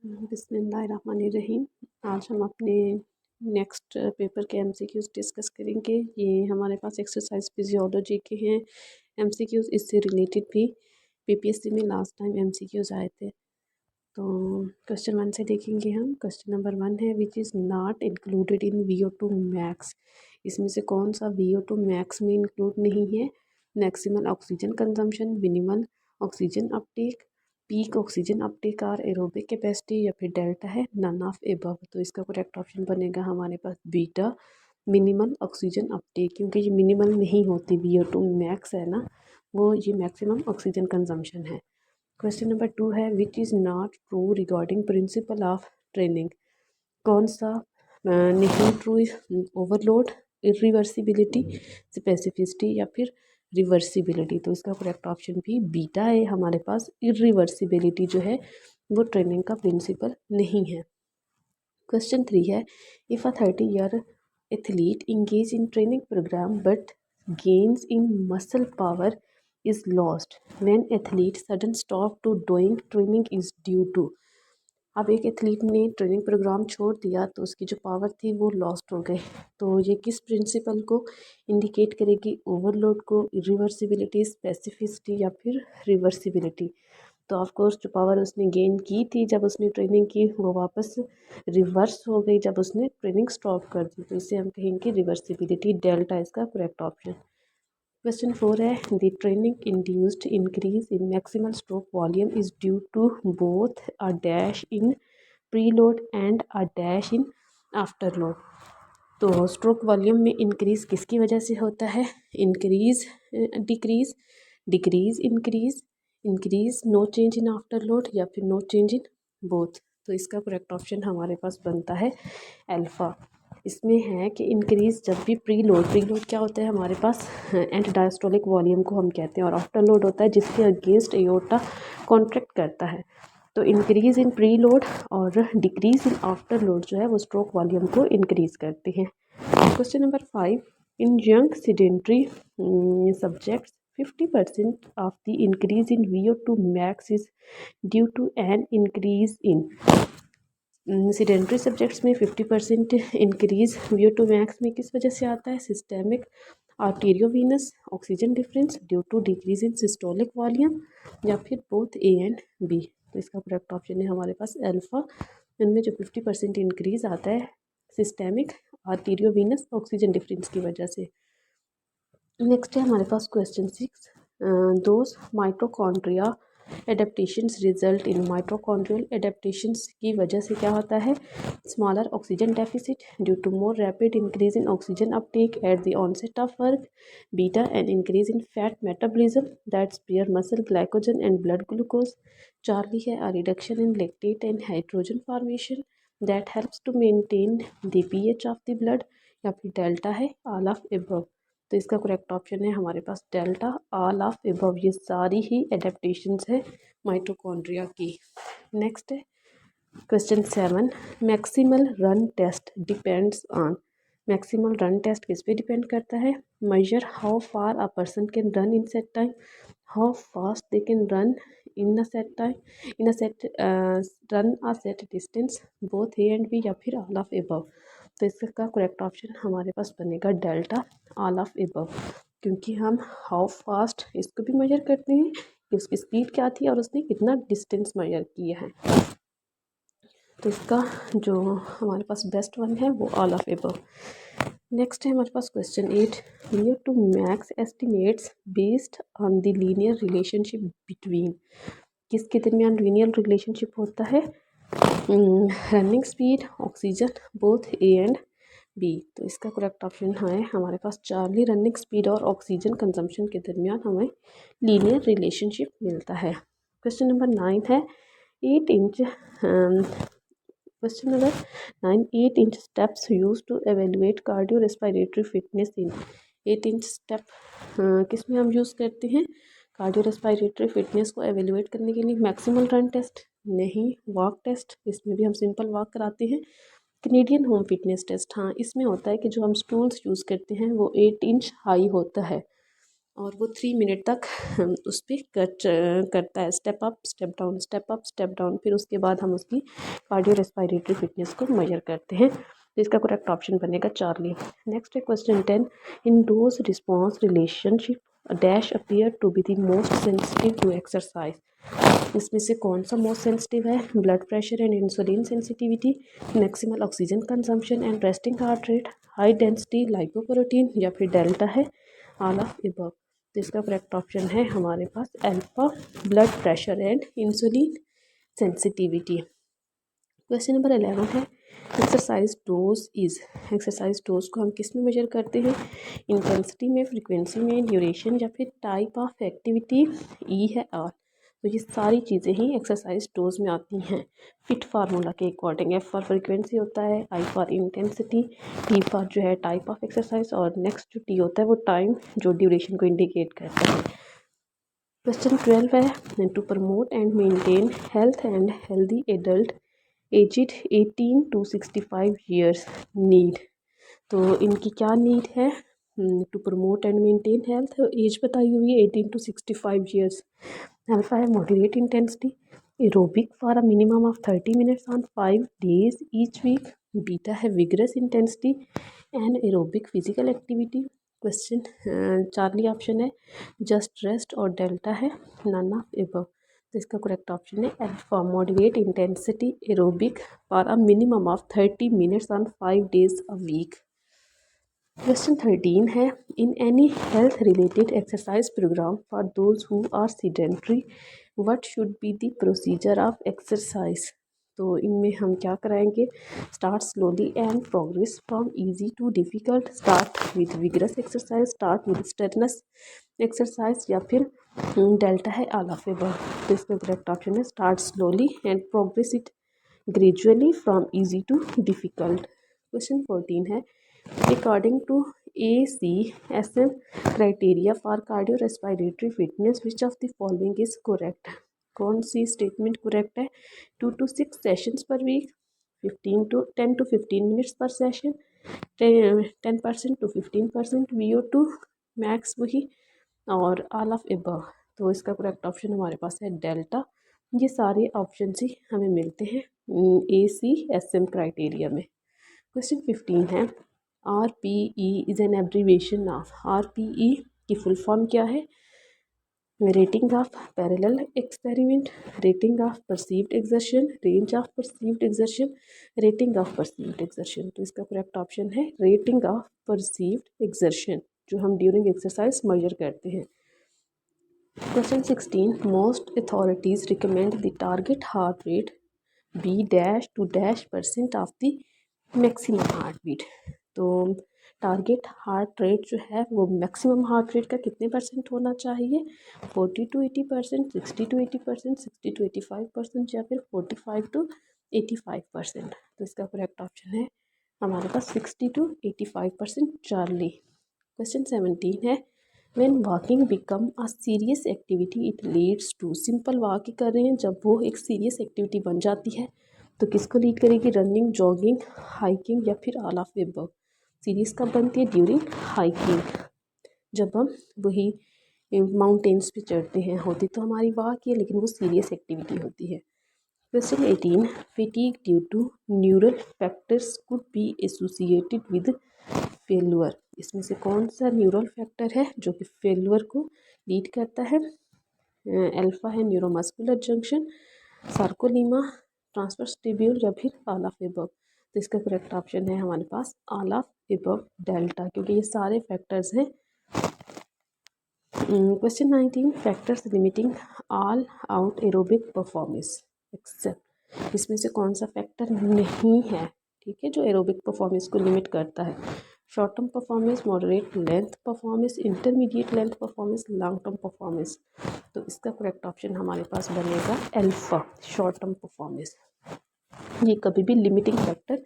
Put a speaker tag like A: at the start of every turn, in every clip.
A: बिस्मिल्लाहिर्रहमानिर्रहीम। आज हम अपने नेक्स्ट पेपर के एमसीक्यूज़ डिस्कस करेंगे। ये हमारे पास एक्सरसाइज फिजियोलॉजी के हैं एमसीक्यूज़। इससे रिलेटेड भी पीपीएससी में लास्ट टाइम एमसीक्यूज़ आए थे। तो क्वेश्चन 1 से देखेंगे हम। क्वेश्चन नंबर 1 है which is not included in VO2 max. इसमें से कौन सा VO2 मैक्स में इंक्लूड नहीं है? Maximal oxygen consumption, minimal oxygen Uptake, peak oxygen Uptake और एरोबिक कैपेसिटी, या फिर डेल्टा है नन ऑफ एबव। तो इसका करेक्ट ऑप्शन बनेगा हमारे पास बीटा, मिनिमल ऑक्सीजन अपटेक, क्योंकि ये मिनिमल नहीं होती, VO2 मैक्स है ना, वो ये मैक्सिमम ऑक्सीजन कंजम्पशन है। क्वेश्चन नंबर 2 है which is not true regarding principle of training. कौन सा नहीं ट्रू? ओवरलोड, इरिवर्सिबिलिटी, स्पेसिफिसिटी, या फिर रिवर्सिबिलिटी। तो इसका करेक्ट ऑप्शन भी बीटा है हमारे पास। इरिवर्सिबिलिटी जो है वो ट्रेनिंग का प्रिंसिपल नहीं है। क्वेश्चन 3 है if a 30-year athlete engage in training program but gains in muscle power is lost when athlete sudden stop to doing training is due to। अब एक एथलीट ने ट्रेनिंग प्रोग्राम छोड़ दिया तो उसकी जो पावर थी वो लॉस्ट हो गई। तो ये किस प्रिंसिपल को इंडिकेट करेगी? ओवरलोड को, रिवर्सिबिलिटी, स्पेसिफिसिटी, या फिर रिवर्सिबिलिटी। तो ऑफ कोर्स जो पावर उसने गेन की थी जब उसने ट्रेनिंग की वो वापस रिवर्स हो गई जब उसने ट्रेनिंग स्टॉप कर दी। तो इसे हम कहेंगे रिवर्सिबिलिटी। डेल्टा इसका करेक्ट ऑप्शन। क्वेश्चन 4 है the training induced increase in maximal stroke volume is due to both a dash in preload and a dash in afterload. तो स्ट्रोक वॉल्यूम में increase किसकी वजह से होता है? Increase, decrease, decrease, increase, increase, no change in afterload, या फिर no change in both. तो इसका करेक्ट ऑप्शन हमारे पास बनता है अल्फ़ा। इसमें है कि इंक्रीज जब भी प्री लोड क्या होता है हमारे पास? एंड डायस्टोलिक वॉल्यूम को हम कहते हैं, और आफ्टर लोड होता है जिसके अगेंस्ट एओर्टा कॉन्ट्रैक्ट करता है। तो इंक्रीज इन प्री लोड और डिक्रीज इन आफ्टर लोड जो है वो स्ट्रोक वॉल्यूम को इंक्रीज करते हैं। Question number 5 in young sedentary subjects 50% of the increase in VO2 max is due to an increase in। Sedentary subjects में 50% increase VO2 max में किस वजह से आता है? Systemic arteriovenous oxygen difference due to decrease in systolic volume, या फिर both A and B। तो इसका करेक्ट ऑप्शन है हमारे पास अल्फ़ा। इनमें जो 50% इंक्रीज आता है सिस्टेमिक आर्टेरियोवीनस ऑक्सीजन डिफरेंस की वजह से। नेक्स्ट है हमारे पास question 6 those mitochondria adaptations result in. Mitochondrial adaptations की वजह से क्या होता है? Smaller oxygen deficit due to more rapid increase in oxygen uptake at the onset of work. Beta an increase in fat metabolism that spare muscle glycogen and blood glucose. Charlie है a reduction in lactate and hydrogen formation that helps to maintain the pH of the blood, या फिर delta है all of above. तो इसका correct option है हमारे पास delta all of above. ये सारी ही एडेप्टेशंस है माइटोकॉन्ड्रिया की। नेक्स्ट है question 7 maximal run test depends on. Maximal run test किस पे डिपेंड करता है? Measure how far a person can run in set time, how fast they can run in a set time, in a set run a set distance, both A and B, या फिर all of above. तो इसका correct option हमारे पास बनेगा delta all of above, क्योंकि हम how fast इसको भी मेजर करते हैं कि उसकी स्पीड क्या थी और उसने कितना डिस्टेंस मेजर किया है। तो इसका जो हमारे पास बेस्ट वन है वो ऑल ऑफ एबव। नेक्स्ट है हमारे पास question 8 VO2 max estimates based on the linear relationship between. किसके दरमियान लीनियर रिलेशनशिप होता है? Running speed, oxygen, both A and B। तो इसका करेक्ट ऑप्शन है हमारे पास चार्ली। रनिंग स्पीड और ऑक्सीजन कंजम्पशन के दरमियान हमें लीनियर रिलेशनशिप मिलता है। क्वेश्चन नंबर 9 है 8 inch question number 9 8 inch steps use to evaluate cardiorespiratory fitness in. 8 inch step किस में हम यूज़ करते हैं? कार्डियो रेस्पिरेटरी फिटनेस को एवेलुएट करने के लिए। मैक्सिमल रन टेस्ट नहीं, वॉक टेस्ट, इसमें भी हम सिंपल वॉक कराते हैं। कैनेडियन होम फिटनेस टेस्ट, हाँ इसमें होता है कि जो हम स्टूल्स यूज़ करते हैं वो 8 इंच हाई होता है। और वो 3 मिनट तक उस पर करता है, step up step down, step up step down. फिर उसके बाद हम उसकी कार्डियो रेस्पिरेटरी फिटनेस को मेजर करते हैं। तो इसका करेक्ट ऑप्शन बनेगा चार्ली। नेक्स्ट है question 10, in dose response relationship dash appear to be the most sensitive to exercise. इसमें से कौन सा मोस्ट सेंसिटिव है? Blood pressure and insulin sensitivity, maximal oxygen consumption and resting heart rate, high density lipoprotein, या फिर delta है all of above. तो इसका करेक्ट ऑप्शन है हमारे पास alpha, blood pressure and insulin sensitivity. Question number 11 है exercise dose is. Exercise dose को हम किस में मेजर करते हैं? इंटेंसिटी में, फ्रीक्वेंसी में, ड्यूरेशन, या फिर टाइप ऑफ एक्टिविटी। ई है आर। तो ये सारी चीज़ें ही एक्सरसाइज डोज में आती हैं फिट फार्मूला के अकॉर्डिंग। एफ फॉर फ्रीक्वेंसी होता है, I for intensity, T for जो है टाइप ऑफ एक्सरसाइज, और नेक्स्ट जो टी होता है वो टाइम जो ड्यूरेशन को इंडिकेट करता है। क्वेश्चन 12 है to promote and maintain health and healthy adult aged 18 to 65 years need. तो इनकी क्या नीड है? To promote and maintain health, as बताई हुई है 18 to 65 ईयर्स। अल्फा है moderate intensity aerobic for a minimum of 30 minutes on 5 days each week. Beta है vigorous intensity and aerobic physical activity. Question Charlie option है just rest, और delta है none of above. तो इसका correct option है alpha, moderate intensity aerobic for a minimum of 30 minutes on 5 days a week. Question 13 है in any health related exercise program for those who are sedentary what should be the procedure of exercise. तो इनमें हम क्या कराएंगे? Start slowly and progress from easy to difficult, start with vigorous exercise, start with strenuous exercise, या फिर delta है all of above. तो इसका करेक्ट ऑप्शन है start slowly and progress it gradually from easy to difficult. Question 14 है according to ACSM criteria for cardiorespiratory fitness which of the following is correct। कौन सी statement correct है? 2 to 6 sessions per week, 10 to 15 minutes per session, 10% to 15% VO2 max वही, और all of above. तो इसका correct option हमारे पास है delta. ये सारे ऑप्शन ही हमें मिलते हैं ACSM क्राइटेरिया में। क्वेश्चन 15 है RPE is an abbreviation of. RPE की फुल फॉर्म क्या है? Rating of parallel experiment, rating of perceived exertion, range of perceived exertion, rating of perceived exertion. तो इसका करेक्ट ऑप्शन है रेटिंग ऑफ परसीव्ड एक्सर्शन, जो हम during exercise measure करते हैं। Question 16 most authorities recommend the target heart rate be dash to dash % of the maximum heart beat. तो target heart rate जो है वो मैक्सिमम हार्ट रेट का कितने % होना चाहिए? 40 to 80%, 60 to 80%, 60 to 85%, या फिर 45 to 85%। तो इसका करेक्ट ऑप्शन है हमारे पास 60 to 85% चार्ली। क्वेश्चन 17 है when walking become a serious activity it leads to. Simple walk कर रहे हैं, जब वो एक सीरियस एक्टिविटी बन जाती है तो किसको लीड करेगी? रनिंग, जॉगिंग, हाइकिंग, या फिर ऑल ऑफ एबव। सीरीज कब बनती है? ड्यूरिंग हाइकिंग, जब हम वही माउंटेन्स पे चढ़ते हैं। होती तो हमारी वॉक है लेकिन वो सीरियस एक्टिविटी होती है। Question 18 fatigue due to neural factors could be associated with failure. इसमें से कौन सा न्यूरल फैक्टर है जो कि फेल्यूर को लीड करता है? अल्फा है न्यूरोमस्कुलर जंक्शन, सार्कोलीमा, ट्रांसवर्स टिब्यूल, या फिर ऑल ऑफ एबव। तो इसका करेक्ट ऑप्शन है हमारे पास ऑल ऑफ एबव डेल्टा, क्योंकि ये सारे फैक्टर्स हैं। Question 19 factors limiting all out aerobic performance except. इसमें से कौन सा फैक्टर नहीं है, ठीक है, जो एरोबिक परफॉर्मेंस को लिमिट करता है? Short term performance, moderate length performance, intermediate length performance, long term performance. तो इसका करेक्ट ऑप्शन हमारे पास बनेगा अल्फा, शॉर्ट टर्म परफॉर्मेंस। ये कभी भी लिमिटिंग फैक्टर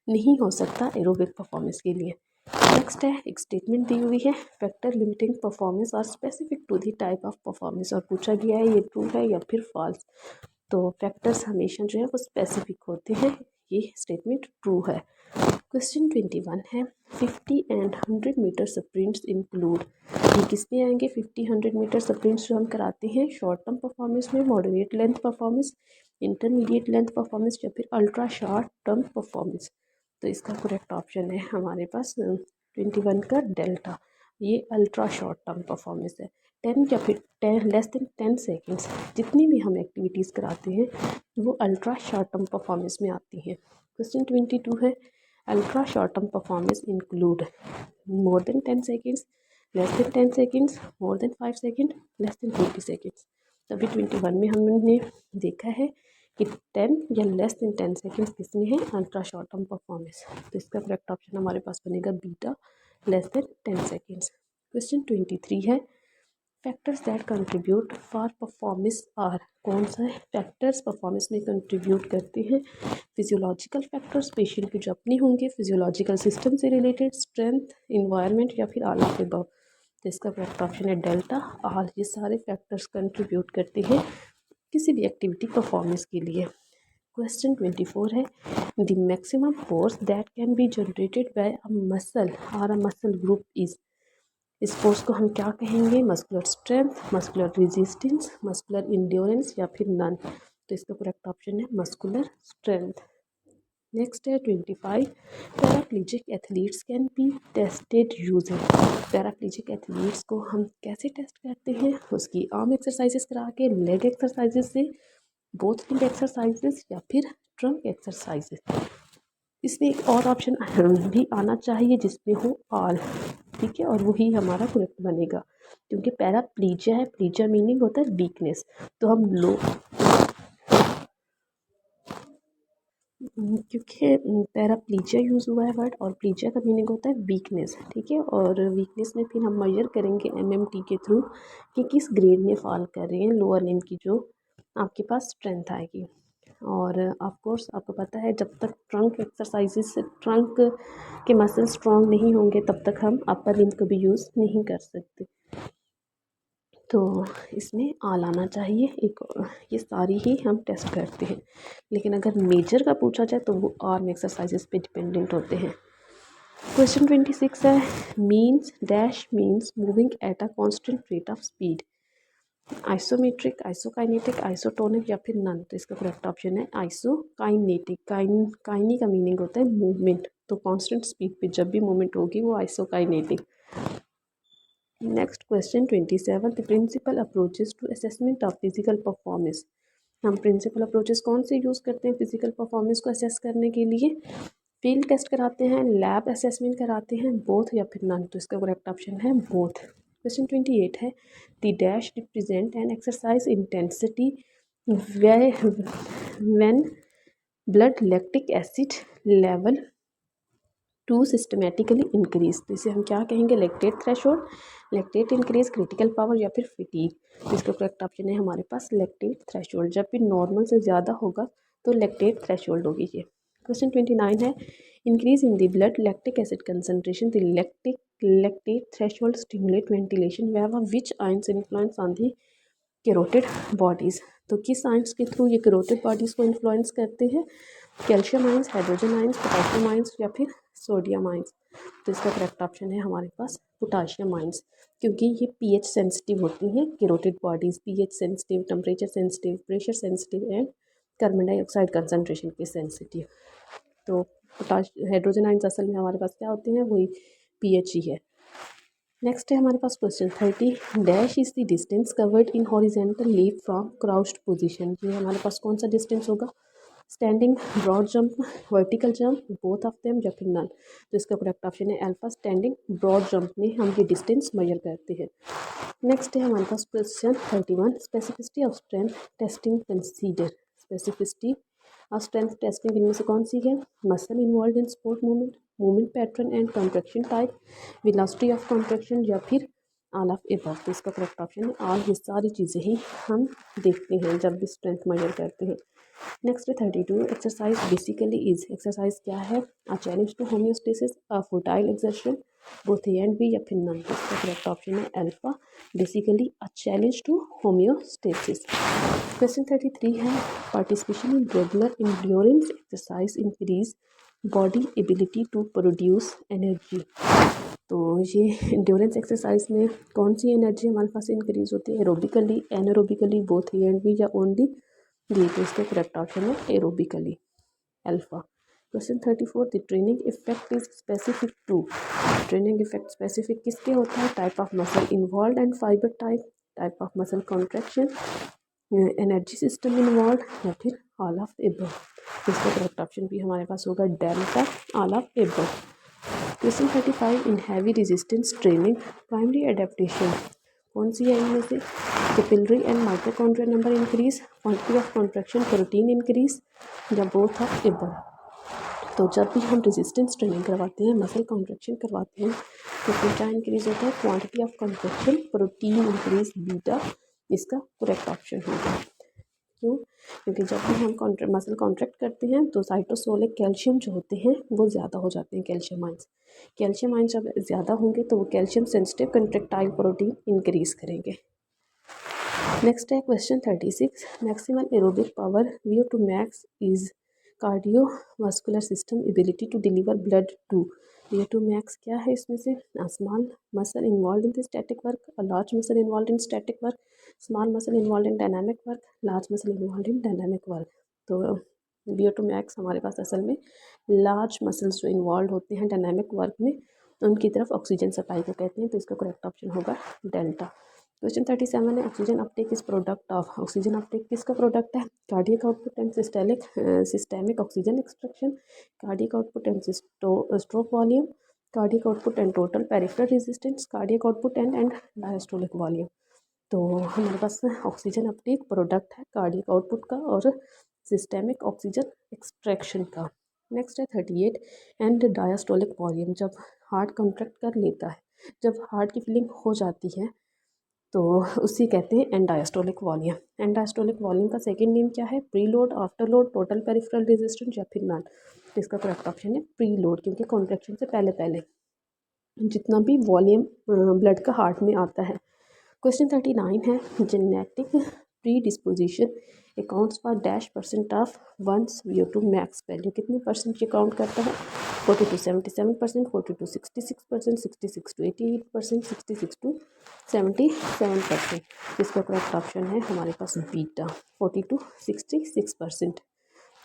A: नहीं हो सकता एरोबिक परफॉर्मेंस के लिए। नेक्स्ट है एक स्टेटमेंट दी हुई है factor limiting performance are specific to the type of performance, और पूछा गया है ये ट्रू है या फिर फॉल्स। तो फैक्टर्स हमेशा जो है वो स्पेसिफिक होते हैं, ये स्टेटमेंट ट्रू है। क्वेश्चन 21 है 50 एंड 100 मीटर स्प्रिंट्स इंक्लूड। ये किस में आएंगे? 50-100 मीटर स्प्रिंट्स जो हम कराते हैं शॉर्ट टर्म परफॉर्मेंस में, moderate length performance, intermediate length performance या फिर अल्ट्रा शॉर्ट टर्म परफॉर्मेंस। तो इसका करेक्ट ऑप्शन है हमारे पास 21 का डेल्टा। ये अल्ट्रा शॉर्ट टर्म परफॉर्मेंस है। 10 या फिर 10 लेस देन 10 सेकेंड्स जितनी भी हम एक्टिविटीज़ कराते हैं वो अल्ट्रा शॉर्ट टर्म परफॉर्मेंस में आती हैं। क्वेश्चन 22 है ultra short term performance include मोर than 10 seconds, less than 10 seconds, more than 5 second, less than 20 seconds. अभी 21 में हमने देखा है कि 10 या लेस देन 10 सेकेंड्स किसमें है? Ultra short term performance. तो इसका करेक्ट ऑप्शन हमारे पास बनेगा beta, less than 10 seconds. Question 23 है factors that contribute for performance are. कौन सा फैक्टर्स परफॉर्मेंस में कंट्रीब्यूट करते हैं? फिजियोलॉजिकल फैक्टर्स पेशेंट की जो अपनी होंगे, फिजियोलॉजिकल सिस्टम से रिलेटेड, स्ट्रेंथ, इन्वायरमेंट या फिर ऑल ऑफ द अबव। तो इसका करेक्ट ऑप्शन है डेल्टा, ऑल। ये सारे फैक्टर्स कंट्रीब्यूट करते हैं किसी भी एक्टिविटी परफॉर्मेंस के लिए। क्वेश्चन 24 है the maximum force that can be generated by a muscle और अ मसल ग्रुप इज। इस फोर्स को हम क्या कहेंगे? Muscular strength, muscular resistance, muscular endurance या फिर नन। तो इसका करेक्ट ऑप्शन है मस्कुलर स्ट्रेंथ। नेक्स्ट है 25 paraplegic athletes can be tested using. Paraplegic athletes को हम कैसे टेस्ट करते हैं? उसकी आर्म एक्सरसाइजेस करा के, लेग एक्सरसाइजेस से, बोथ लिम्ब एक्सरसाइजेस या फिर ट्रंक एक्सरसाइजेस। इसमें एक और ऑप्शन भी आना चाहिए जिसमें हो ऑल, ठीक है, और वही हमारा करेक्ट बनेगा क्योंकि पैराप्लीजिया है, प्लीजिया मीनिंग होता है वीकनेस। तो हम लो क्योंकि पैराप्लीजिया यूज़ हुआ है वर्ड और प्लीजिया का मीनिंग होता है वीकनेस, ठीक है। और वीकनेस में फिर हम मेजर करेंगे एमएमटी के थ्रू कि किस ग्रेड में फॉल कर रहे हैं लोअर लिम्ब की जो आपके पास स्ट्रेंथ आएगी। और ऑफ कोर्स आपको पता है जब तक ट्रंक एक्सरसाइजेस से ट्रंक के मसल स्ट्रॉन्ग नहीं होंगे तब तक हम अपर लिम्ब को भी यूज़ नहीं कर सकते। तो इसमें ऑल आना चाहिए एक। ये सारी ही हम टेस्ट करते हैं, लेकिन अगर मेजर का पूछा जाए तो वो आर्म एक्सरसाइजेस पे डिपेंडेंट होते हैं। क्वेश्चन 26 है means dash means moving at a constant rate of speed. Isometric, isokinetic, isotonic या फिर नन। तो इसका करेक्ट ऑप्शन है आइसोकाइनेटिक। काइनी का मीनिंग होता है मूवमेंट, तो कांस्टेंट स्पीड पे जब भी मूवमेंट होगी वो isokinetic. Next question 27 the principal approaches to assessment of physical performance. हम प्रिंसिपल अप्रोचेस कौन से यूज़ करते हैं फिजिकल परफॉर्मेंस को असेस करने के लिए? फील्ड टेस्ट कराते हैं, लैब असेसमेंट कराते हैं, बोथ या फिर नन। तो इसका करेक्ट ऑप्शन है बोथ। क्वेश्चन 28 है the dash represent an exercise intensity when blood lactic acid level to systematically increase. तो इसे हम क्या कहेंगे? Lactate threshold, lactate increase, critical power या फिर फिटीग। तो इसका करेक्ट ऑप्शन है हमारे पास लैक्टेट थ्रेशोल्ड। जब भी नॉर्मल से ज़्यादा होगा तो लैक्टेट थ्रेशोल्ड होगी ये। क्वेश्चन 29 है increase in the blood lactic acid concentration the lactate threshold stimulate ventilation wave which ions influence on the carotid bodies. तो किस आयंस के थ्रू ये कैरोटिड बॉडीज़ को इन्फ्लुएंस करते हैं? Calcium ions, hydrogen ions, potassium ions या फिर sodium ions. तो इसका करेक्ट ऑप्शन है हमारे पास पोटेशियम आयंस, क्योंकि ये पीएच सेंसिटिव होती हैं carotid bodies. PH sensitive, temperature sensitive, pressure sensitive and carbon dioxide concentration के सेंसिटिव। तो हाइड्रोजन आयंस असल में हमारे पास क्या होते हैं? वही पीएच ही है। नेक्स्ट है हमारे पास question 30 dash is the distance covered in horizontal leap from crouched position. ये हमारे पास कौन सा डिस्टेंस होगा? Standing, broad jump, vertical jump, both of them या फिर नन। तो इसका करेक्ट ऑप्शन है अल्फा। स्टैंडिंग ब्रॉड जंप में हम ये डिस्टेंस मेजर करते हैं। नेक्स्ट है हमारे पास question 31 specificity of strength testing consider. Specificity of strength testing इनमें से कौन सी है? Muscle involve in sport movement, movement pattern and contraction type, velocity of contraction या फिर ऑल ऑफ एबव। तो इसका करेक्ट ऑप्शन है ऑल। ये सारी चीज़ें ही हम देखते हैं जब भी स्ट्रेंथ मेजर करते हैं। Next 32 exercise basically is. Exercise क्या है? A challenge to homeostasis, a futile exertion, both A and B या फिर नन। इसका करेक्ट ऑप्शन है alpha. Basically a challenge to homeostasis. Question 33 है participation in regular endurance exercise increase body ability to produce energy. तो ये endurance exercise में कौन सी energy हमारे पास इंक्रीज होती है, aerobically, anaerobically, both A and B, या ओनली डी। तो इसका करेक्ट ऑप्शन है aerobically, alpha. Question 34, the training effect is specific to. Training effect specific किसके होता है, type of muscle involve and fibre type, type of muscle contraction, energy system involve, या फिर all of above. इसका correct option भी हमारे पास होगा delta, all of above. Question 35, in heavy resistance training primary adaptation कौन सी है इनमें से, capillary and mitochondrial number increase, quantity of contraction protein increase, या बोथ ऑफ एबव। तो जब भी हम रेजिस्टेंस ट्रेनिंग करवाते हैं, मसल कॉन्ट्रैक्शन करवाते हैं, तो फिर क्या इंक्रीज होता है, quantity of contraction protein increase, beta इसका करेक्ट ऑप्शन होगा। क्यों, क्योंकि जब भी हम मसल कॉन्ट्रैक्ट करते हैं तो साइटोसोलिक कैल्शियम जो होते हैं वो ज़्यादा हो जाते हैं, कैल्शियम आइंस। कैल्शियम आइंस जब ज़्यादा होंगे तो वो calcium sensitive contractile protein increase करेंगे। नेक्स्ट है question 36, maximal aerobic power VO2 max is cardiovascular system ability to deliver blood to. VO2 max क्या है इसमें से, small muscle involve in the static work, large muscle involve in static work, small muscle involve in dynamic work, large muscle involve in dynamic work. तो VO2 max हमारे पास असल में large muscles जो involve होते हैं डायनामिक वर्क में, उनकी तरफ ऑक्सीजन सप्लाई को कहते हैं। तो इसका करेक्ट ऑप्शन होगा डेल्टा। क्वेश्चन 37 है, oxygen Uptake is product of. Oxygen Uptake किसका प्रोडक्ट है, cardiac output and systemic oxygen extraction, cardiac output and stroke volume, cardiac output and total peripheral resistance, cardiac output and diastolic volume. तो हमारे पास oxygen Uptake product है cardiac output का और systemic oxygen extraction का। Next है 38, and diastolic volume, जब heart contract कर लेता है, जब हार्ट की फीलिंग हो जाती है तो उसी कहते हैं and diastolic volume. And diastolic volume का सेकंड नेम क्या है, pre load, after load, total peripheral resistance, या फिर नॉन। तो इसका करेक्ट ऑप्शन है प्री लोड, क्योंकि कॉन्ट्रैक्शन से पहले पहले जितना भी वॉल्यूम ब्लड का हार्ट में आता है। क्वेश्चन 39 है, genetic predisposition accounts for dash percent of one's VO2 max value. कितने परसेंट ये काउंट करता है, 40 to 77%, 40 to 66%, 66 to 88%, 66 to 77%। इसका करेक्ट ऑप्शन है हमारे पास बीटा, 40 to 66%।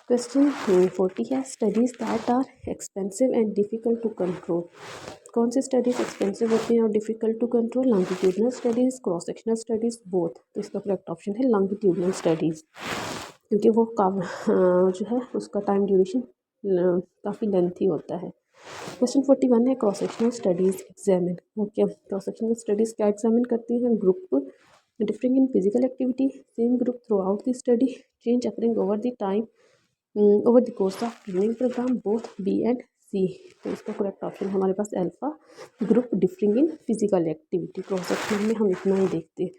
A: क्वेश्चन 40 है, studies that are expensive and difficult to control. कौन सी स्टडीज़ एक्सपेंसिव होती हैं और difficult to control, longitudinal studies, cross sectional studies, both. तो इसका करेक्ट ऑप्शन है लॉन्गिट्यूडनल स्टडीज़, क्योंकि वो जो है उसका टाइम ड्यूरेशन काफ़ी लेंथी होता है। क्वेश्चन 41 है, cross sectional studies examine. Okay, cross sectional studies क्या एग्जामिन करती हैं, group differing in physical activity, same group throughout the study, change occurring over the time over the course of training program, both B and C. तो इसका correct option हमारे पास alpha, group differing in physical activity. Cross section में हम इतना ही देखते हैं।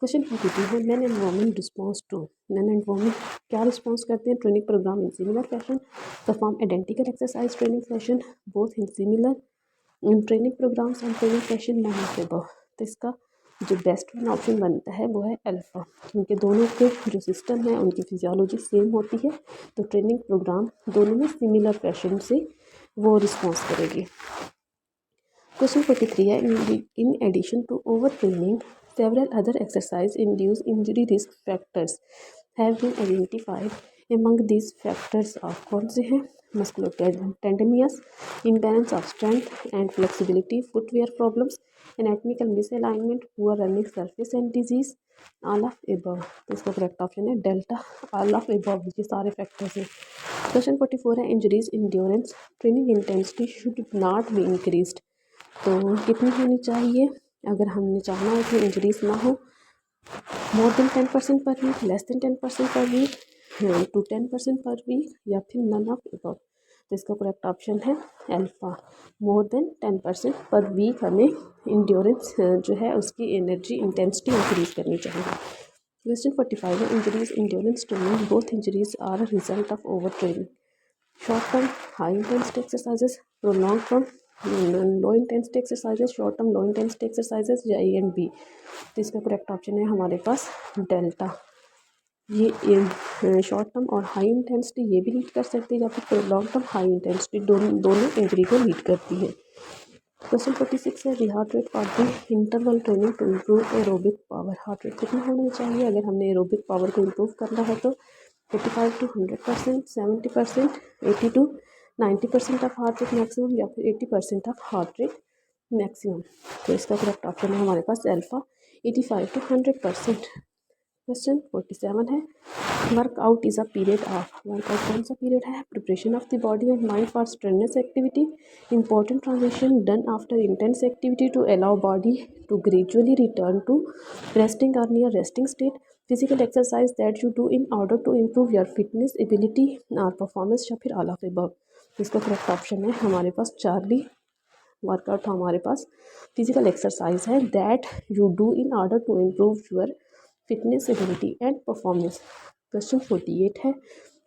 A: क्वेश्चन 42 है, man and women response to. Man and women क्या रिस्पॉन्स करते हैं, training program in similar fashion, perform identical exercise training session, both in similar training programs and training session, none of above. तो इसका जो best one option बनता है वो है अल्फ़ा, क्योंकि दोनों के जो सिस्टम है उनकी फिजियोलॉजी सेम होती है, तो ट्रेनिंग प्रोग्राम दोनों में सिमिलर फैशन से वो रिस्पॉन्स करेगी। क्वेश्चन 43 है, in addition to over training several other exercise induce injury risk factors have been identified among these factors of. कौन से हैं, musculotendinous, imbalance of strength and flexibility, footwear problems, anatomical misalignment, poor running surface and disease, all of above. तो इसका correct option है delta, all of above, ये सारे factors हैं। Question 44 है, injuries endurance training intensity should not be increased. तो कितनी होनी चाहिए, अगर हमने चाहना है कि इंजरीज ना हो, मोर than 10% per week, less than 10% per week, to 10% per week, या फिर नन ऑफ एबव। तो इसका करेक्ट ऑप्शन है alpha, more than 10% per week हमें इंड्योरेंस जो है उसकी एनर्जी इंटेंसिटी इंक्रीज करनी चाहिए। क्वेश्चन 45 है, injuries endurance training, both injuries are a result of over training, short term high intensity exercises, prolong term low intensity exercises, short term low intensity exercises, या A and B. तो इसका correct option है हमारे पास delta. ये short term और high intensity ये भी लीड कर सकती है, या फिर लॉन्ग टर्म हाई इंटेंसिटी दोनों इंजरी को लीड करती है। क्वेश्चन 46 है, the heart rate for the interval training to improve aerobic power. Heart rate कितना होना चाहिए अगर हमने एरोबिक पावर को इम्प्रूव करना है? तो 85 to 100%, 70%, 80 to 90% of heart rate maximum, या फिर 80% ऑफ हार्ट रेट मैक्सिमम। तो इसका करेक्ट ऑप्शन है हमारे पास अल्फा 85 to 100%। क्वेश्चन 47 है, workout is a period of. Workout कौन सा पीरियड है? Preparation of the body and mind for strenuous activity, important transition done after intense activity to allow body to gradually return to resting और near resting state, physical exercise that you do in order to improve your fitness ability और performance, या फिर all of above. इसका correct option है हमारे पास Charlie. Workout हमारे पास physical exercise है that you do in order to improve your fitness ability and performance. Question 48 है,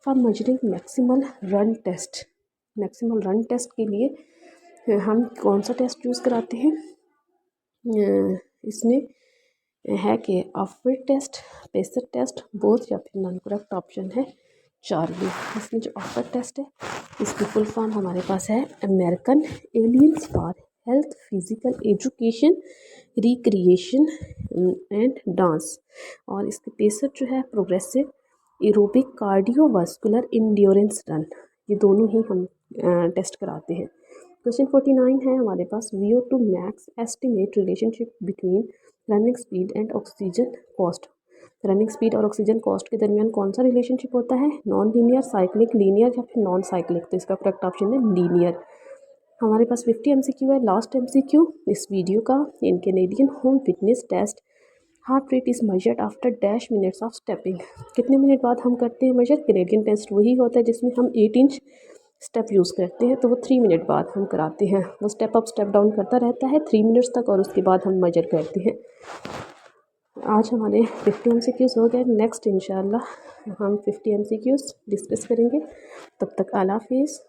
A: for measuring maximal run test. Maximal run test के लिए हम कौन सा टेस्ट यूज़ कराते हैं? इसमें है कि ऑफवर्ड टेस्ट, पेसर टेस्ट, बोथ, या फिर नॉन करेक्ट ऑप्शन है चार्ली। इसमें जो ऑफवर्ड टेस्ट है इसकी फुल फॉर्म हमारे पास है American aliens for health physical education recreation and dance, और इसके पेसर जो है progressive aerobic cardiovascular endurance run. ये दोनों ही हम टेस्ट कराते हैं। क्वेश्चन 49 है हमारे पास, VO2 max estimate relationship between running speed and oxygen cost. Running speed और ऑक्सीजन कॉस्ट के दरमियान कौन सा रिलेशनशिप होता है? नॉन लीनियर, साइक्लिक, लीनियर, या फिर नॉन साइक्लिक। तो इसका करेक्ट ऑप्शन है लीनियर। हमारे पास 50 MCQ है। लास्ट MCQ इस वीडियो का, in Canadian home fitness test heart rate is measured after dash minutes of stepping. कितने मिनट बाद हम करते हैं मेजर? कैनेडियन टेस्ट वही होता है जिसमें हम 8 इंच स्टेप यूज़ करते हैं, तो वो 3 मिनट बाद हम कराते हैं। वो स्टेप अप स्टेप डाउन करता रहता है 3 मिनट्स तक, और उसके बाद हम मेजर करते हैं। आज हमारे 50 MCQs हो गए। नेक्स्ट इंशाल्लाह हम 50 MCQs डिस्कस करेंगे। तब तक अल्लाह हाफिज़।